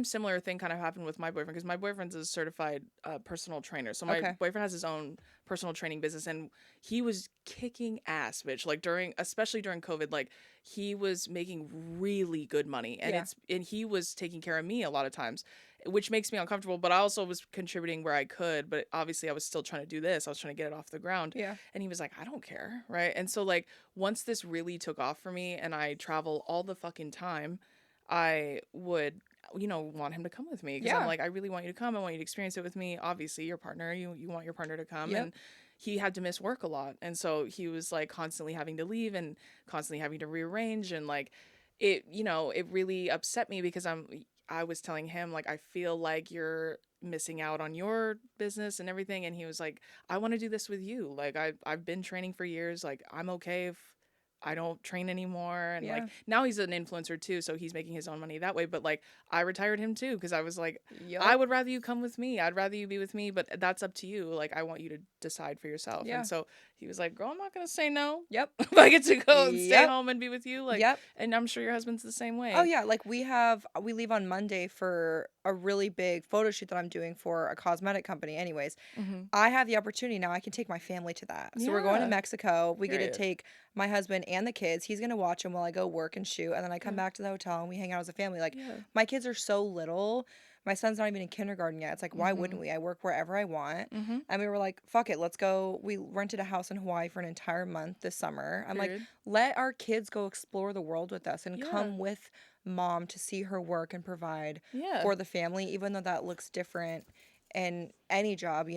similar thing kind of happened with my boyfriend, because my boyfriend's a certified personal trainer. So my Okay. boyfriend has his own personal training business, and he was kicking ass, bitch. Like especially during COVID, like he was making really good money, and Yeah. he was taking care of me a lot of times, which makes me uncomfortable. But I also was contributing where I could, but obviously I was still trying to do this. I was trying to get it off the ground. Yeah. And he was like, I don't care, right? And so like once this really took off for me, and I travel all the fucking time, I would, want him to come with me, because Yeah. I'm like, I really want you to come. I want you to experience it with me. Obviously, your partner, you want your partner to come. Yep. And he had to miss work a lot. And so he was like constantly having to leave and constantly having to rearrange. And like it, it really upset me, because I was telling him, like, I feel like you're missing out on your business and everything. And he was like, I want to do this with you. Like, I've been training for years. Like, I'm okay if I don't train anymore. And Yeah. like now he's an influencer too, so he's making his own money that way. But like I retired him too, because I was like, Yep. I would rather you come with me. I'd rather you be with me, but that's up to you. Like I want you to decide for yourself. Yeah. And so he was like, girl, I'm not gonna say no. Yep. If I get to go and stay Yep. home and be with you. Like Yep. and I'm sure your husband's the same way. Oh yeah, like we leave on Monday for a really big photo shoot that I'm doing for a cosmetic company. Anyways, Mm-hmm. I have the opportunity now. I can take my family to that. So we're going to Yeah. Mexico. We get Period. to take my husband and the kids. He's gonna watch them while I go work and shoot, and then I come Yeah. back to the hotel and we hang out as a family. Like, Yeah. my kids are so little. My son's not even in kindergarten yet. It's like, why wouldn't Mhm. we? I work wherever I want. Mhm. And we were like, fuck it, let's go. We rented a house in Hawaii for an entire month this summer. I'm like, Period. let our kids go explore the world with us and Yeah. come with mom to see her work and provide Yeah. for the family, even though that looks different in any job.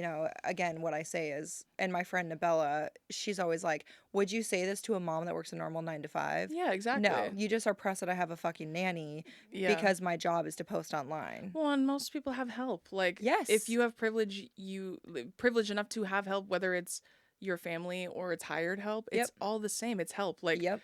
Again, what I say is, and my friend Nabella, she's always like, would you say this to a mom that works a normal 9 to 5? Yeah, No, exactly. you just are pressed that I have a fucking nanny Yeah. because my job is to post online. Well, and most people have help. Like, if Yes. you have privilege, privilege enough to have help, whether it's your family or it's hired help, Yep. it's all the same. It's help. Like, Yep.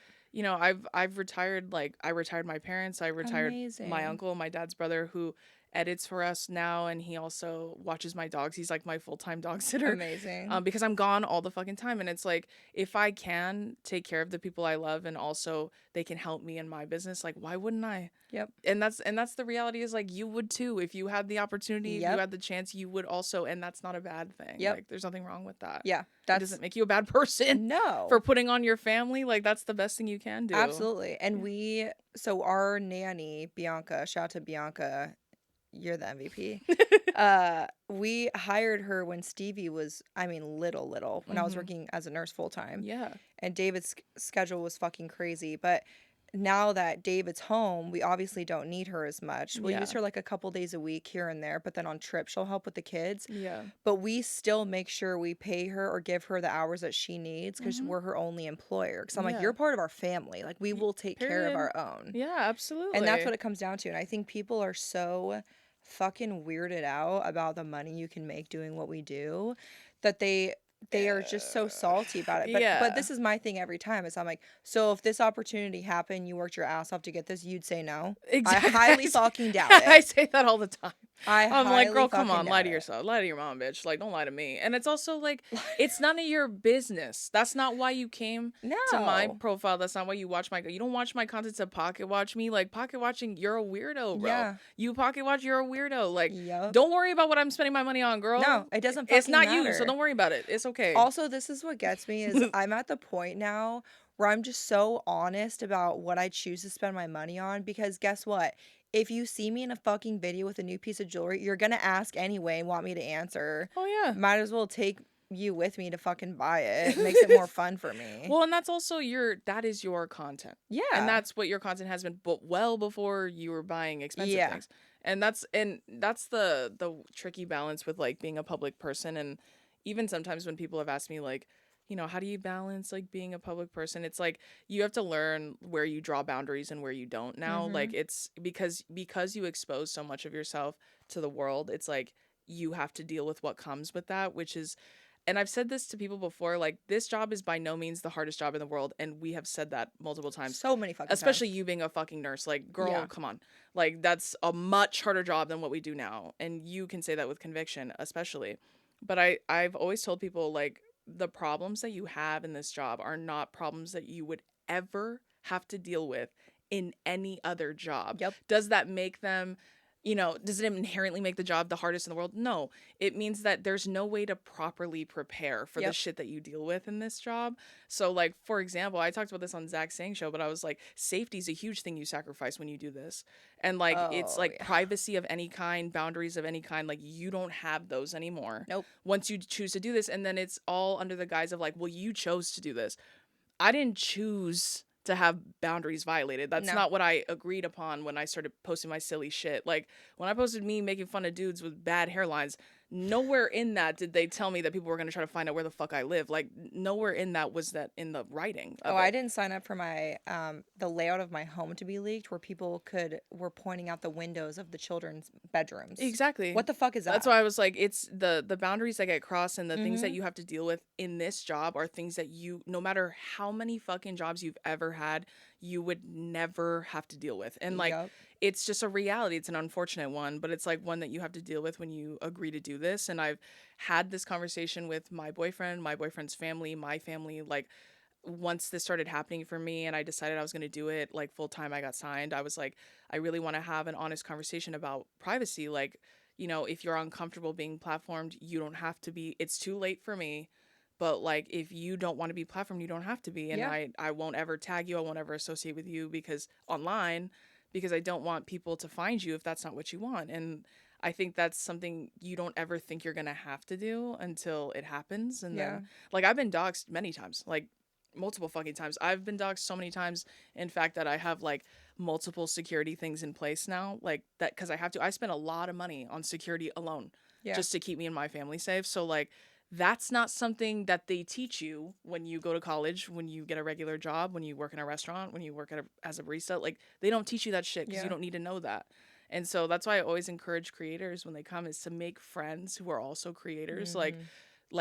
I've retired. Like, I retired my parents. I retired my Amazing. uncle, my dad's brother, who edits for us now, and he also watches my dogs. He's like my full-time dog sitter. Amazing. Because I'm gone all the fucking time, and it's like, if I can take care of the people I love and also they can help me in my business, like, why wouldn't I? Yep. And that's the reality, is like, you would too. If you had the opportunity, if you Yep. had the chance, you would also, and that's not a bad thing. Yep. Like, there's nothing wrong with that. Yeah. It That's doesn't make you a bad person for no. putting on your family. Like, that's the best thing you can do. Absolutely. And Yeah. so our nanny, Bianca, shout out to Bianca, you're the MVP. We hired her when Stevie was, I mean, little, when I was Mhm. working as a nurse full time. Yeah. And David's schedule was fucking crazy. But now that David's home, we obviously don't need her as much. We'll use Yeah. her like a couple days a week here and there, but then on trips, she'll help with the kids. Yeah. But we still make sure we pay her or give her the hours that she needs because Mhm. we're her only employer. Because I'm like, you're Yeah. part of our family. Like, we will take care of Period. our own. Yeah, And that's absolutely. what it comes down to. And I think people are so fucking weirded out about the money you can make doing what we do that they are just so salty about it. But Yeah. this is my thing every time is I'm like, so if this opportunity happened, you worked your ass off to get this, you'd say no. I Exactly. highly fucking doubt I it. say that all the time. I I'm like, highly girl, come fucking on, lie doubt to it. yourself. Lie to your mom, bitch. Like, don't lie to me. And it's also like, it's none of your business. That's not why you came to my No. profile. That's not why you watch you don't watch my content to pocket watch me. Like, pocket watching, you're a weirdo, bro. Yeah. You pocket watch, you're a weirdo. Like, Yup. don't worry about what I'm spending my money on, girl. No, it doesn't It's fucking not you, so matter. don't worry about it. It's okay. Also, this is what gets me is I'm at the point now where I'm just so honest about what I choose to spend my money on because guess what? If you see me in a fucking video with a new piece of jewelry, you're gonna ask anyway and want me to answer. Oh, yeah. Might as well take you with me to fucking buy it. It makes it more fun for me. Well, and that's also that is your content. And Yeah. that's what your content has been, but well before you were buying expensive Yeah. things. And that's the tricky balance with like being a public person. And even sometimes when people have asked me like, how do you balance like being a public person? It's like you have to learn where you draw boundaries and where you don't now. Like Mhm. it's because you expose so much of yourself to the world, it's like you have to deal with what comes with that, which is, and I've said this to people before, like, this job is by no means the hardest job in the world, and we have said that multiple times. So many fucking Especially times. you being a fucking nurse. Like, girl, Yeah. come on. Like, that's a much harder job than what we do now. And you can say that with conviction, especially. But I've always told people, like, the problems that you have in this job are not problems that you would ever have to deal with in any other job. Yep. Does that make them, does it inherently make the job the hardest in the world? No. It means that there's no way to properly prepare for the Yep. shit that you deal with in this job. So, like, for example, I talked about this on Zach Sang show, but I was like, safety is a huge thing you sacrifice when you do this. And like, it's Oh, like yeah. privacy of any kind, boundaries of any kind, like, you don't have those anymore. Nope. Once you choose to do this, and then it's all under the guise of like, well, you chose to do this. I didn't choose to have boundaries violated. That's No. not what I agreed upon when I started posting my silly shit. Like, when I posted me making fun of dudes with bad hairlines, nowhere in that did they tell me that people were going to try to find out where the fuck I live. Like, nowhere in that was that in the writing of Oh, I it. didn't sign up for my the layout of my home to be leaked where people were pointing out the windows of the children's bedrooms. Exactly. What the fuck is that? That's why I was like, it's the boundaries that get crossed and the things that Mhm. you have to deal with in this job are things that you, no matter how many fucking jobs you've ever had, you would never have to deal with. And like, Yup. it's just a reality. It's an unfortunate one, but it's like one that you have to deal with when you agree to do this. And I've had this conversation with my boyfriend's family, my family. Like, once this started happening for me and I decided I was going to do it like full time, I got signed. I was like, I really want to have an honest conversation about privacy. Like, if you're uncomfortable being platformed, you don't have to be. It's too late for me, but like if you don't want to be platformed, you don't have to be. And Yeah. I won't ever tag you, I won't ever associate with you because online, because I don't want people to find you if that's not what you want. And I think that's something you don't ever think you're gonna have to do until it happens. And Yeah. then like I've been doxxed many times, like multiple fucking times. I've been doxxed so many times, in fact, that I have like multiple security things in place now, like that, because I have to. I spend a lot of money on security alone Yeah. just to keep me and my family safe. So like that's not something that they teach you when you go to college, when you get a regular job, when you work in a restaurant, when you work as a barista. Like they don't teach you that shit because you Yeah. don't need to know that. And so that's why I always encourage creators when they come is to make friends who are also creators. Mm-hmm.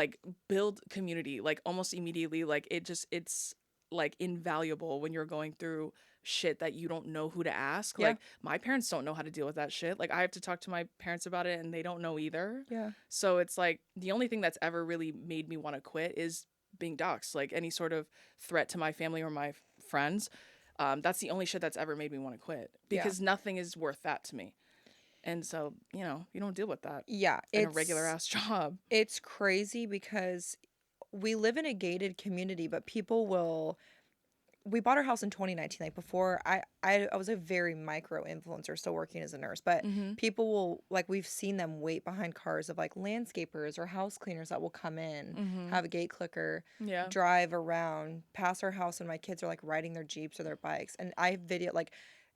Like build community like almost immediately. Like it's like invaluable when you're going through shit that you don't know who to ask. Yeah. Like my parents don't know how to deal with that shit. Like I have to talk to my parents about it and they don't know either. Yeah. So it's like the only thing that's ever really made me want to quit is being doxxed. Like any sort of threat to my family or my friends. That's the only shit that's ever made me want to quit Yeah. because nothing is worth that to me. And so, you don't deal with that Yeah. in a regular ass job. It's crazy because we live in a gated community, but people will. We bought our house in 2019. Like before, I was a very micro influencer, still working as a nurse. But Mm-hmm. people will like we've seen them wait behind cars of like landscapers or house cleaners that will come in, Mm-hmm. have a gate clicker, Yeah. drive around, pass our house, and my kids are like riding their jeeps or their bikes. And I video like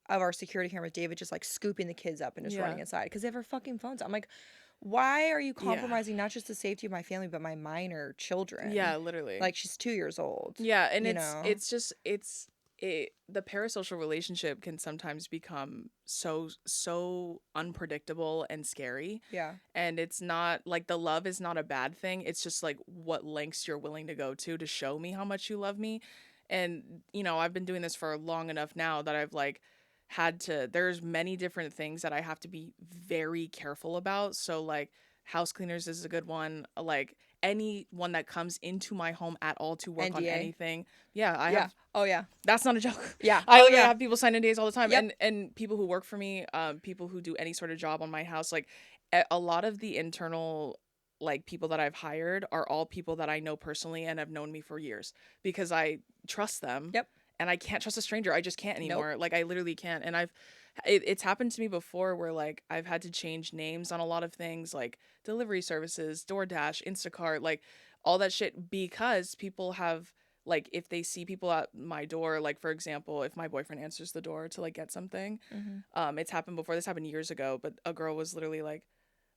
of our security cameras, David just like scooping the kids up and just Yeah. running inside because they have their fucking phones. I'm like, why are you Yeah. compromising not just the safety of my family but my minor children? Yeah, literally. Like she's 2 years old. Yeah, and You know? it's just the parasocial relationship can sometimes become so unpredictable and scary. Yeah. And it's not like the love is not a bad thing. It's just like what lengths you're willing to go to show me how much you love me. And I've been doing this for long enough now that I've like had to there's many different things that I have to be very careful about. So like house cleaners is a good one. Like anyone that comes into my home at all to work on NDA. anything. Yeah, I Yeah. have. Oh yeah. That's not a joke. Yeah. I Oh literally yeah. have people sign NDAs all the time, Yep. and people who work for me, people who do any sort of job on my house. Like a lot of the internal like people that I've hired are all people that I know personally and have known me for years because I trust them. Yep. And I can't trust a stranger. I just can't Nope. anymore. Like I literally can't. And it's happened to me before where like I've had to change names on a lot of things like delivery services, DoorDash, Instacart, like all that shit because people have like if they see people at my door, like for example, if my boyfriend answers the door to like get something, it's happened before. This happened years ago, but a girl was literally like,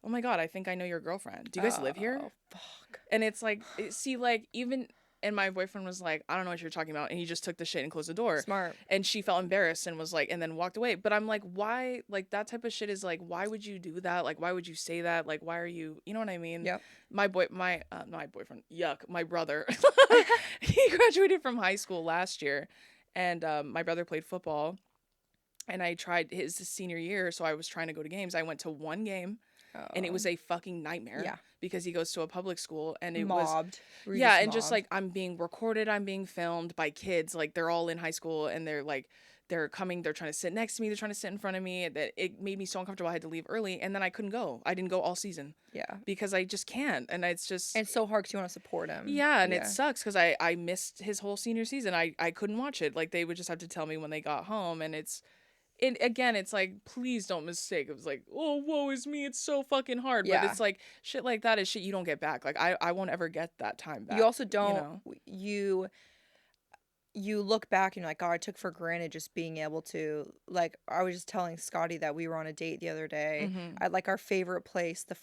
"Oh my God, I think I know your girlfriend. Do you guys live here?" Oh fuck. And it's like, see, like even and my boyfriend was like, "I don't know what you're talking about," and he just took the shit and closed the door. Smart. And she felt embarrassed and was like, and then walked away. But I'm like, why? Like that type of shit is like, why would you do that? Like, why would you say that? Like, why are you? You know what I mean? Yep. My not my boyfriend. Yuck. My brother. He graduated from high school last year, and my brother played football, and I tried his senior year, so I was trying to go to games. I went to one game and it was a fucking nightmare. Yeah. Because he goes to a public school and it Mobbed. was yeah, and just like I'm being recorded, I'm being filmed by kids, like they're all in high school and they're coming, they're trying to sit next to me, they're trying to sit in front of me. That it made me so uncomfortable I had to leave early and then I couldn't go. I didn't go all season. Yeah. Because I just can't. And it's just And it's so hard because you want to support him. yeah, and it sucks because I missed his whole senior season. I couldn't watch it. Like they would just have to tell me when they got home and again, it's like, please don't mistake. It was like, oh, woe is me. It's so fucking hard. Yeah. But it's like, shit like that is shit you don't get back. Like, I won't ever get that time back. You also don't, You know? you look back and you're like, God, I took for granted just being able to, like, I was just telling Scotty that we were on a date the other day at, like, our favorite place, the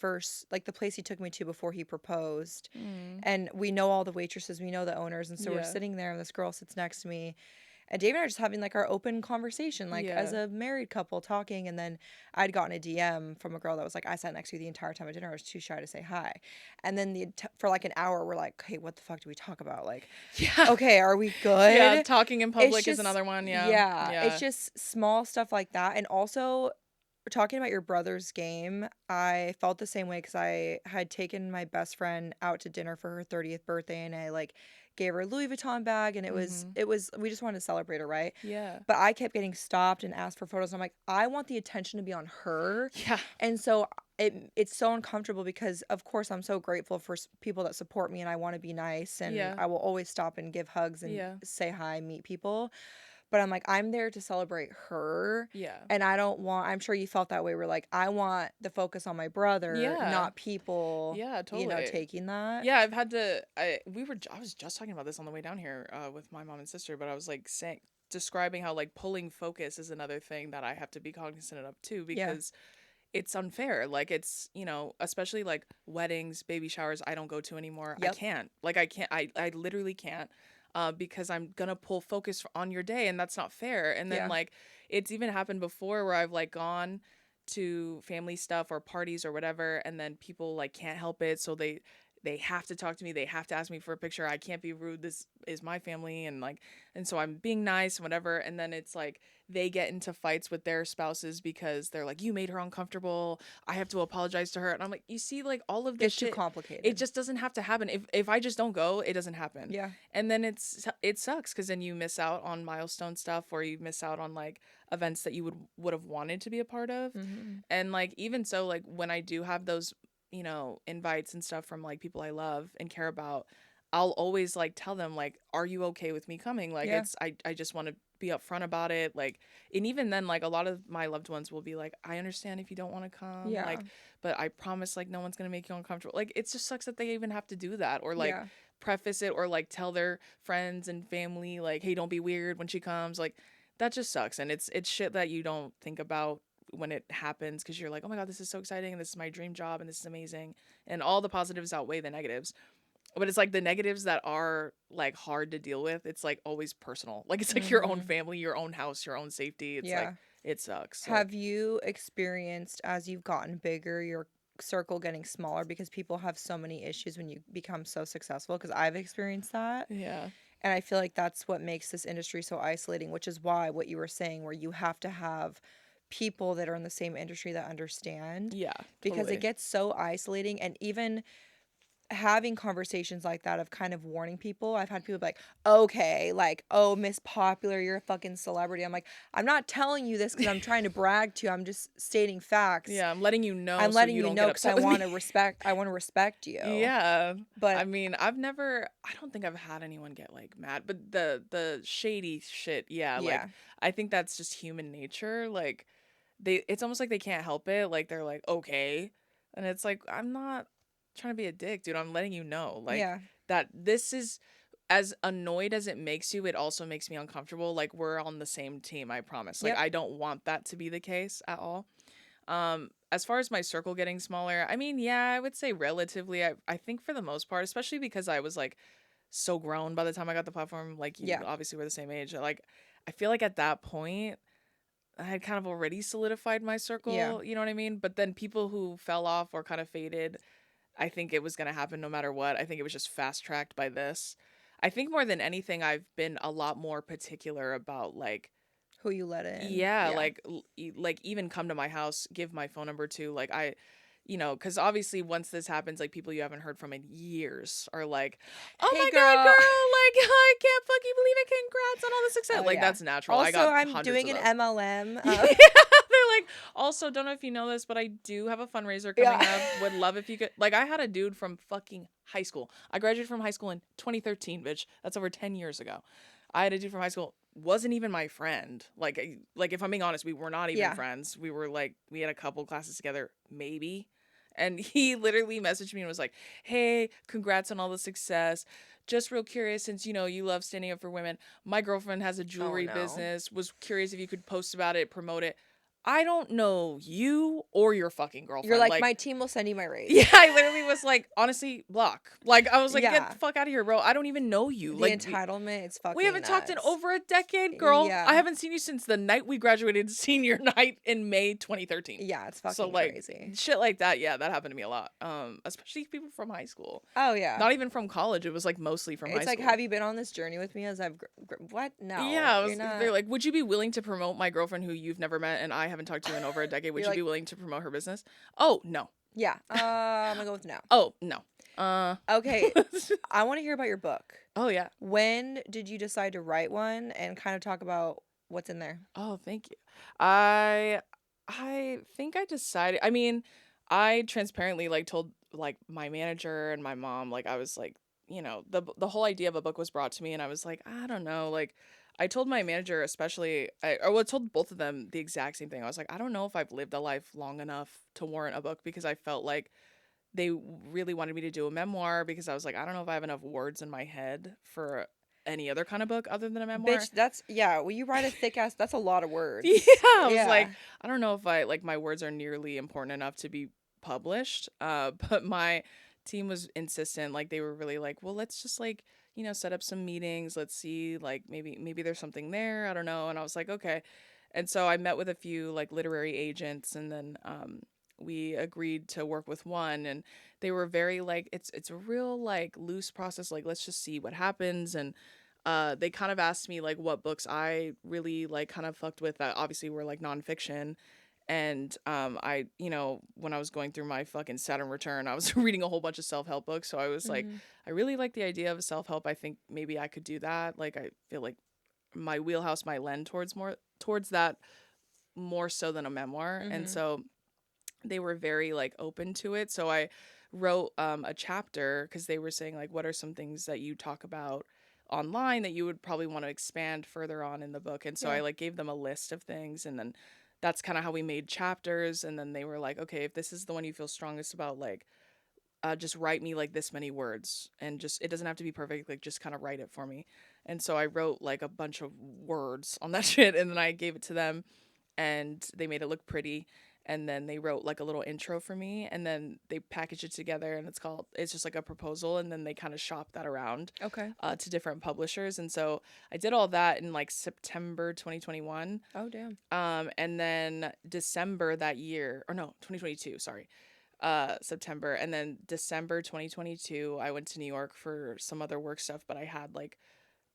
place he took me to before he proposed. And we know all the waitresses, we know the owners. And so we're sitting there and this girl sits next to me. And Dave and I are just having like our open conversation, like as a married couple talking. And then I'd gotten a DM from a girl that was like, I sat next to you the entire time at dinner. I was too shy to say hi. And then for like an hour, we're like, hey, what the fuck do we talk about? Like, okay, are we good? Yeah, talking in public is another one. Yeah. It's just small stuff like that. And also, talking about your brother's game, I felt the same way because I had taken my best friend out to dinner for her 30th birthday and I like gave her a Louis Vuitton bag and it was we just wanted to celebrate her, right? Yeah. But I kept getting stopped and asked for photos and I'm like, I want the attention to be on her. Yeah. And so it's so uncomfortable because of course I'm so grateful for people that support me and I want to be nice and Yeah. I will always stop and give hugs and Yeah. say hi, meet people. But I'm like, I'm there to celebrate her. Yeah. And I don't want, I'm sure you felt that way. We're like, I want the focus on my brother, Yeah. not people, Yeah, you know, totally. taking that. Yeah, I've had to. I was just talking about this on the way down here with my mom and sister, but I was like saying describing how like pulling focus is another thing that I have to be cognizant of too Yeah. because it's unfair. Like it's, you know, especially like weddings, baby showers I don't go to anymore. I Yep. can't. Like I literally can't because I'm going to pull focus on your day and that's not fair. And then Yeah. like it's even happened before where I've like gone to family stuff or parties or whatever and then people like can't help it so they have to talk to me, they have to ask me for a picture, I can't be rude, this is my family, and like and so I'm being nice and whatever, and then it's like they get into fights with their spouses because they're like, you made her uncomfortable, I have to apologize to her, and I'm like, you see, like all of this Gets too shit, it complicated. just doesn't have to happen. If I just don't go, it doesn't happen. Yeah. And then it sucks because then you miss out on milestone stuff or you miss out on like events that you would have wanted to be a part of. Mm-hmm. And like even so, like when I do have those, you know, invites and stuff from like people I love and care about, I'll always like tell them like, are you okay with me coming? Like Yeah. I just want to be upfront about it. Like, and even then, like a lot of my loved ones will be like, I understand if you don't want to come, Yeah. like, but I promise like no one's gonna make you uncomfortable. Like it just sucks that they even have to do that or like Yeah. preface it or like tell their friends and family like, hey, don't be weird when she comes. Like that just sucks. And it's shit that you don't think about when it happens because you're like, oh my god, this is so exciting and this is my dream job and this is amazing and all the positives outweigh the negatives. But it's like the negatives that are like hard to deal with, it's like always personal. Like it's like your own Mm-hmm. family, your own house, your own safety. It's like Yeah. it sucks. So Have you experienced as you've gotten bigger, your circle getting smaller because people have so many issues when you become so successful? Because I've experienced that. yeah. And I feel like that's what makes this industry so isolating, which is why what you were saying, where you have to have people that are in the same industry that understand, Yeah, because it totally. gets so isolating. And even having conversations like that of kind of warning people, I've had people be like, okay, like, oh, Miss Popular, you're a fucking celebrity. I'm like, I'm not telling you this because I'm trying to brag to you. I'm just stating facts. Yeah, I'm letting you know I'm so letting you you don't get know because I upset with me. want to respect. I want to respect you. Yeah. I But mean, I don't think I've had anyone get like mad, but the shady shit, yeah, like yeah, I think that's just human nature. Like they it's almost like they can't help it. Like they're like, "Okay." And it's like, "I'm not trying to be a dick, dude. I'm letting you know like yeah, that this is as annoyed as it makes you, it also makes me uncomfortable. Like we're on the same team, I promise. Like yep, I don't want that to be the case at all. As far as my circle getting smaller, I mean, yeah, I would say relatively. I think for the most part, especially because I was like so grown by the time I got the platform, like you yeah, obviously were the same age. Like I feel like at that point I had kind of already solidified my yeah, circle, you know what I mean? But then people who fell off or kind of faded, I think it was going to happen no matter what. I think it was just fast tracked by this. I think more than anything I've been a lot more particular about like who you let in. yeah, Yeah. like like even come to my house, give my phone number to like I you know, cuz obviously once this happens like people you haven't heard from in years are like, "Oh Hey, my god, girl. girl, like I can't fucking believe it. Congrats on all the success." Oh, Like yeah. that's natural. I Also, got I'm hundreds doing of an those. MLM. Yeah, they're like, also, don't know if you know this, but I do have a fundraiser Yeah. coming up. Would love if you could. Like, I had a dude from fucking high school. I graduated from high school in 2013, bitch. That's over 10 years ago. I had a dude from high school, wasn't even my friend. Like, like if I'm being honest, we were not even Yeah. friends. We were like, we had a couple classes together, maybe. And he literally messaged me and was like, hey, congrats on all the success. Just real curious, since you know you love standing up for women, my girlfriend has a Oh, jewelry no. business. Was curious if you could post about it, promote it. I don't know you or your fucking You're girlfriend. like, Like, my team will send you my yeah, rates. I literally was like, honestly, block. Like, I was like, get Yeah. the fuck out of here, bro. I don't even know you. The Like, entitlement, it's we fucking haven't talked in nuts. over a decade, girl. I Yeah. haven't seen you since the night we graduated senior night in May 2013. Yeah, it's So fucking like crazy. shit like that, yeah, that happened to me a lot. Especially people from high school. Oh, yeah. Not even from college. It was like mostly from high It's like, school. have you been on this journey with me as I've. What? No. Yeah, You're they're not. like, would you be willing to promote my girlfriend who you've never met and I haven't talked to in over a decade? Would You're you be like, willing to promote her business? Oh no. yeah. I'm gonna go with no. Oh no. Uh. Okay. I want to hear about your book. oh yeah. When did you decide to write one and kind of talk about what's in there? Oh, thank you. I think I decided. I mean, I transparently like told like my manager and my mom, like I was like, the whole idea of a book was brought to me and I was like, I don't know, like I told my manager especially I told both of them the exact same thing. I was like, I don't know if I've lived a life long enough to warrant a book because I felt like they really wanted me to do a memoir because I was like, I don't know if I have enough words in my head for any other kind of book other than a memoir. Bitch, that's yeah, when you write a thick ass, that's a lot of Yeah, words. I was like, Yeah. I don't know if I like my words are nearly important enough to be published. But my team was insistent. Like they were really like, well, let's just like set up some meetings. Let's see, like maybe there's something there. I don't know. And I was like, okay. And so I met with a few like literary agents, and then we agreed to work with one, and they were very like, it's a real like loose process. Like let's just see what happens, and they kind of asked me like what books I really like kind of fucked with that obviously were like nonfiction. And I, when I was going through my fucking Saturn return, I was reading a whole bunch of self help books. So I was like, Mm-hmm. I really like the idea of self help. I think maybe I could do that. Like I feel like my wheelhouse might lend towards that more so than a memoir. And Mm-hmm. so they were very like open to it. So I wrote a chapter because they were saying like, what are some things that you talk about online that you would probably want to expand further on in the book? And so I Yeah. like gave them a list of things, and then that's kind of how we made chapters. And then they were like, okay, if this is the one you feel strongest about, like just write me like this many words, and just it doesn't have to be perfect, like just kind of write it for me. And so I wrote like a bunch of words on that shit, and then I gave it to them, and they made it look pretty. And then they wrote like a little intro for me, and then they packaged it together, and it's just like a proposal, and then they kind of shop that around Okay. to different publishers. And so I did all that in like September 2021. Oh damn. And then December that year, or no, 2022, sorry, September. And then December 2022, I went to New York for some other work stuff, but I had like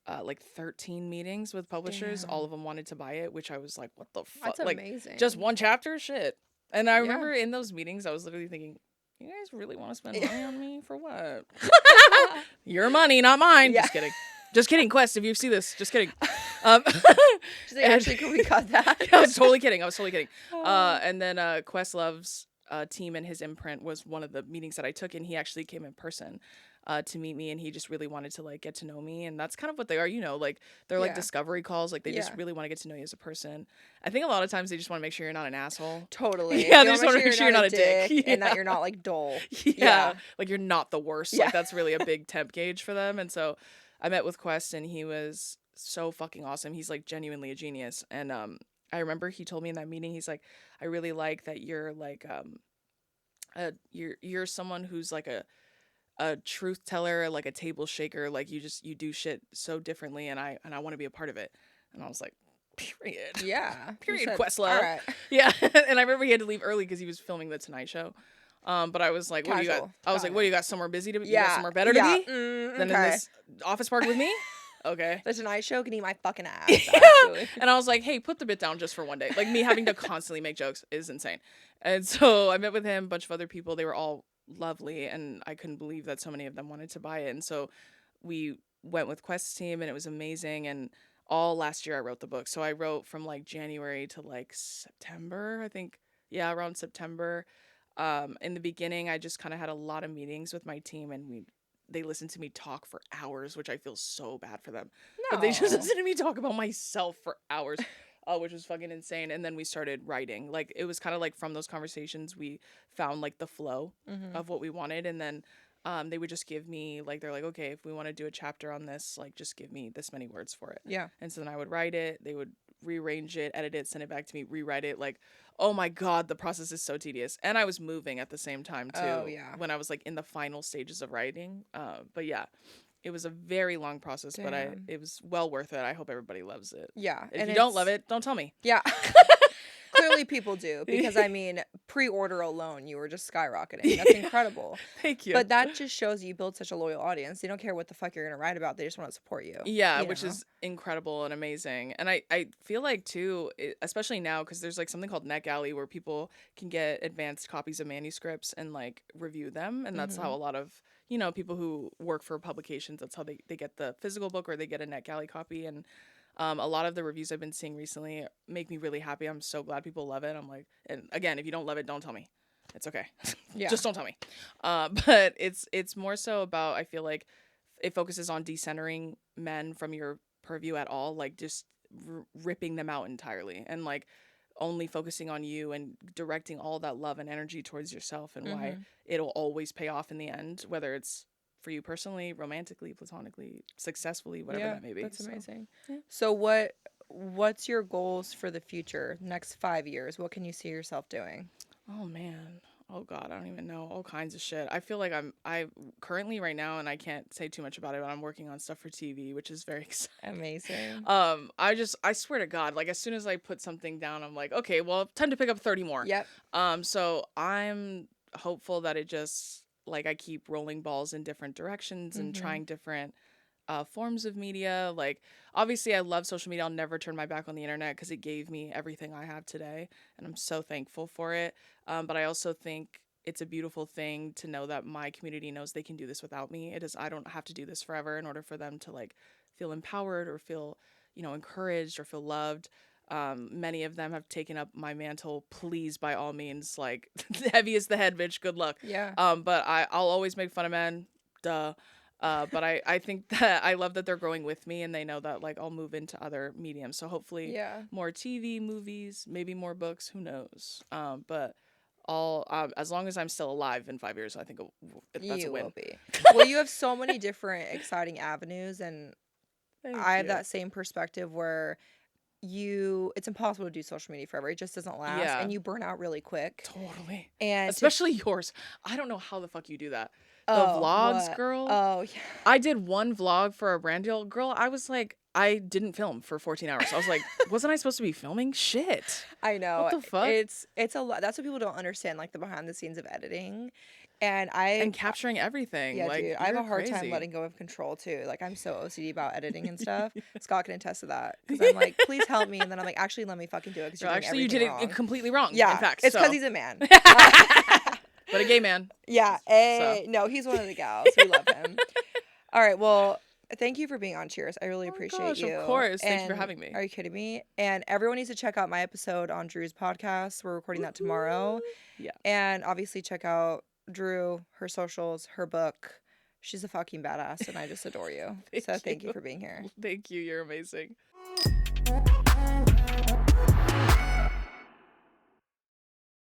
13 meetings with publishers. All Damn. of them wanted to buy it, which I was like, what the fuck? That's Like, just amazing. one chapter? Shit. And I Yeah. remember in those meetings, I was literally thinking, you guys really want to spend money on me for what? Your money, not mine. Yeah. Just kidding. Just kidding, Quest, if you see this. Just kidding. Um, She's like, and actually, could we cut that? I was totally kidding. I was totally kidding. And then Questlove's team and his imprint was one of the meetings that I took, and he actually came in person to meet me, and he just really wanted to like get to know me. And that's kind of what they are, like they're like Yeah. discovery calls. Like they just Yeah. really want to get to know you as a person. I think a lot of times they just want to make sure you're not an asshole. Totally. Yeah, They they want just to want make to make sure sure you're you're not not a a dick. dick and that Yeah. you're not like dull. Yeah, Yeah. like you're not the worst. Yeah. Like that's really a big temp gauge for them. And so I met with Quest, and he was so fucking awesome. He's like genuinely a genius. And I remember he told me in that meeting, he's like, I really like that you're like you're someone who's like a truth teller, like a table shaker. Like you do shit so differently, and I want to be a part of it. And I was like, period. Yeah. You Period, said, all Questlove. right. Yeah. And I remember he had to leave early because he was filming the Tonight Show. But I was like, what do you got? Casual. I was Got like, it. what do you got? Somewhere busy to be? You got Yeah. somewhere better to Yeah. be than in Okay. this office park with me? Okay. The Tonight Show can eat my fucking ass, Yeah. actually. And I was like, hey, put the bit down just for one day. Like me having to constantly make jokes is insane. And so I met with him, a bunch of other people. They were all lovely, and I couldn't believe that so many of them wanted to buy it. And so we went with Quest's team, and it was amazing. And all last year I wrote the book. So I wrote from like January to like September, I think. Yeah, around September. In the beginning, I just kind of had a lot of meetings with my team, and they listened to me talk for hours, which I feel so bad for them. But they just No. listened to me talk about myself for hours, which was fucking insane. And then we started writing. Like it was kind of like from those conversations we found like the flow Mm-hmm. of what we wanted, and then they would just give me like they're like, okay, if we want to do a chapter on this, like just give me this many words for it. Yeah. And so then I would write it. They would rearrange it, edit it, send it back to me, rewrite it. Like, oh my god, the process is so tedious. And I was moving at the same time too. Oh, yeah. When I was like in the final stages of writing. But yeah, it was a very long process, but Damn. it was well worth it. I hope everybody loves it. Yeah. If And you don't it's love it, don't tell me. yeah. Clearly people do because I mean, pre-order alone, you were just skyrocketing. That's incredible. Thank you. But that just shows you build such a loyal audience. They don't care what the fuck you're gonna write about. They just want to support you. Yeah, You which know? is incredible and amazing. And I feel like, too, especially now, because there's like something called NetGalley where people can get advanced copies of manuscripts and like review them. And that's how Mhm. a lot of, people who work for publications, that's how they get the physical book or they get a NetGalley copy. And a lot of the reviews I've been seeing recently make me really happy. I'm so glad people love it. I'm like, and again, if you don't love it, don't tell me. it's okay. Yeah. Just don't tell me. But it's more so about, I feel like it focuses on decentering men from your purview at all, like just ripping them out entirely, and like only focusing on you and directing all that love and energy towards yourself, and why Mm-hmm. it'll always pay off in the end, whether it's for you personally, romantically, platonically, successfully, whatever Yeah, that may be. that's So, amazing. yeah. So what's your goals for the future? Next 5 years? What can you see yourself doing? Oh man. Oh god, I don't even know. All kinds of shit. I feel like I currently right now, and I can't say too much about it, but I'm working on stuff for TV, which is very exciting. Amazing. I swear to God, like as soon as I put something down, I'm like, okay, well, time to pick up 30 more. Yep. So I'm hopeful that it just like I keep rolling balls in different directions and Mm-hmm. trying different forms of media. Like, obviously, I love social media. I'll never turn my back on the internet because it gave me everything I have today, and I'm so thankful for it. But I also think it's a beautiful thing to know that my community knows they can do this without me. It is, I don't have to do this forever in order for them to like feel empowered or feel, encouraged or feel loved. Many of them have taken up my mantle. Please, by all means, like heavy is the head, bitch. Good luck. Yeah. But I'll always make fun of men. Duh. But I think that I love that they're growing with me, and they know that like I'll move into other mediums. So hopefully Yeah. more TV, movies, maybe more books. Who knows? But all as long as I'm still alive in 5 years, I think that's a You will win. be. Well, you have so many different exciting avenues, and I Thank have you. that same perspective where it's impossible to do social media forever. It just doesn't last, Yeah, and you burn out really quick. totally. And to Especially yours. I don't know how the fuck you do that. The oh, vlogs, what? girl. Oh, yeah. I did one vlog for a brand deal. Girl, I was like, I didn't film for 14 hours. I was like, wasn't I supposed to be filming? Shit. I What know. the fuck? It's a lot. That's what people don't understand, like the behind the scenes of editing. And And capturing everything. yeah, Like, dude, I have you're a hard time crazy. letting go of control too. Like I'm so OCD about editing and stuff. Scott can attest to that because I'm like, please help me, and then I'm like, actually, let me fucking do it because Girl, you're doing actually, you everything did it wrong. completely wrong, in Yeah, fact. it's because So, he's a man. but a gay man. Yeah, So, no, he's one of the gals. We love him. All right, well, thank you for being on Cheers. I really oh my appreciate gosh, of you. course. Thank you for And having me. are you kidding me? And everyone needs to check out my episode on Drew's podcast. We're recording that tomorrow. Woo-hoo. Yeah. And obviously check out Drew, her socials, her book. She's a fucking badass, and I just adore you. So Thank thank you you. for being here. Thank you. You're amazing.